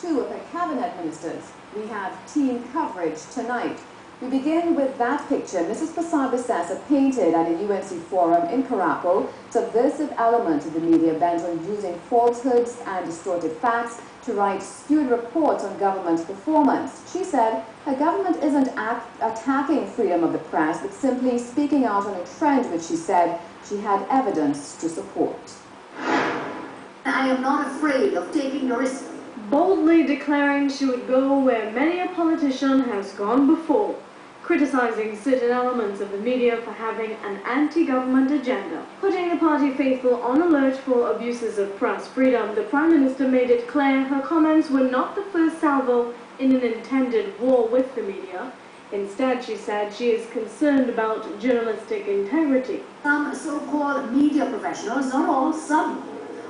two of her cabinet ministers. We have team coverage tonight. We begin with that picture Mrs. Prasad Bisesa painted at a UNC forum in Karapo, subversive element of the media bent on using falsehoods and distorted facts to write skewed reports on government's performance. She said her government isn't attacking freedom of the press, but simply speaking out on a trend which she said she had evidence to support. I am not afraid of taking the risk. Boldly declaring she would go where many a politician has gone before, criticizing certain elements of the media for having an anti-government agenda. Putting the party faithful on alert for abuses of press freedom, the Prime Minister made it clear her comments were not the first salvo in an intended war with the media. Instead, she said she is concerned about journalistic integrity. Some so-called media professionals, not all, some,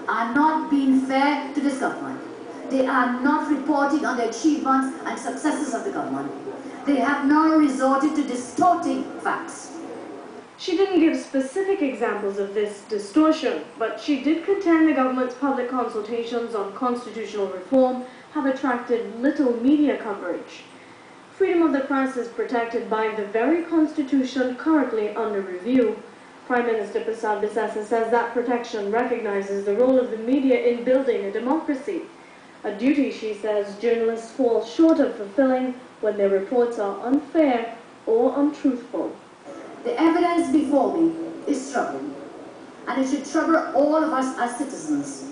are not being fair to this government. They are not reporting on the achievements and successes of the government. They have now resorted to distorting facts. She didn't give specific examples of this distortion, but she did contend the government's public consultations on constitutional reform have attracted little media coverage. Freedom of the press is protected by the very constitution currently under review. Prime Minister Prasad Bisesa says that protection recognizes the role of the media in building a democracy, a duty, she says, journalists fall short of fulfilling when their reports are unfair or untruthful. The evidence before me is troubling, and it should trouble all of us as citizens.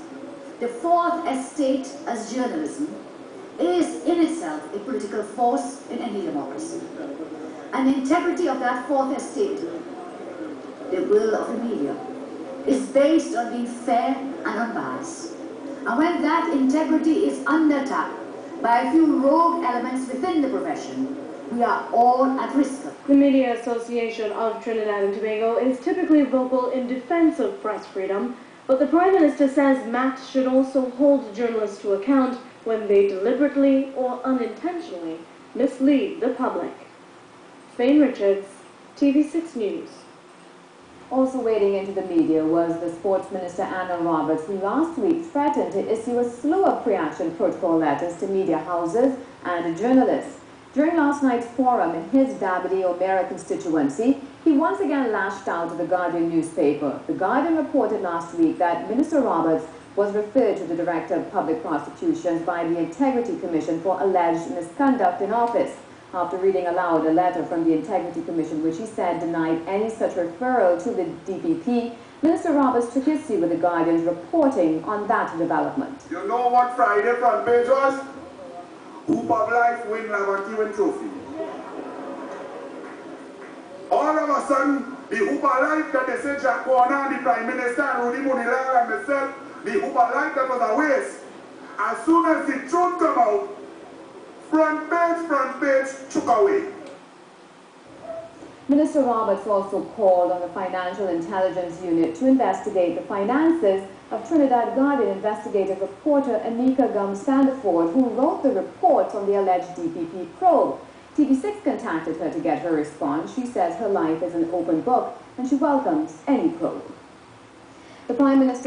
The fourth estate as journalism is in itself a political force in any democracy. And the integrity of that fourth estate, the will of the media, is based on being fair and unbiased. And when that integrity is under attack by a few rogue elements within the profession, we are all at risk. The Media Association of Trinidad and Tobago is typically vocal in defense of press freedom, but the Prime Minister says MAT should also hold journalists to account when they deliberately or unintentionally mislead the public. Fain Richards, TV6 News. Also wading into the media was the Sports Minister Anna Roberts, who last week threatened to issue a slew of pre-action protocol letters to media houses and journalists. During last night's forum in his Dabadi O'Meara constituency, he once again lashed out at the Guardian newspaper. The Guardian reported last week that Minister Roberts was referred to the Director of Public Prosecutions by the Integrity Commission for alleged misconduct in office. After reading aloud a letter from the Integrity Commission, which he said denied any such referral to the DPP, Minister Roberts took issue with the Guardian's reporting on that development. You know what Friday front page was? Hoop of Life win Laverty trophy. All of a sudden, the Hoop of Life that they said Jack Warner, the Prime Minister, Rudy Munilal and myself, the Hoop of Life that was a waste. As soon as the truth come out, front page, took away. Minister Roberts also called on the Financial Intelligence Unit to investigate the finances of Trinidad Guardian investigative reporter Anika Gum-Sandiford, who wrote the reports on the alleged DPP probe. TV6 contacted her to get her response. She says her life is an open book and she welcomes any probe. The Prime Minister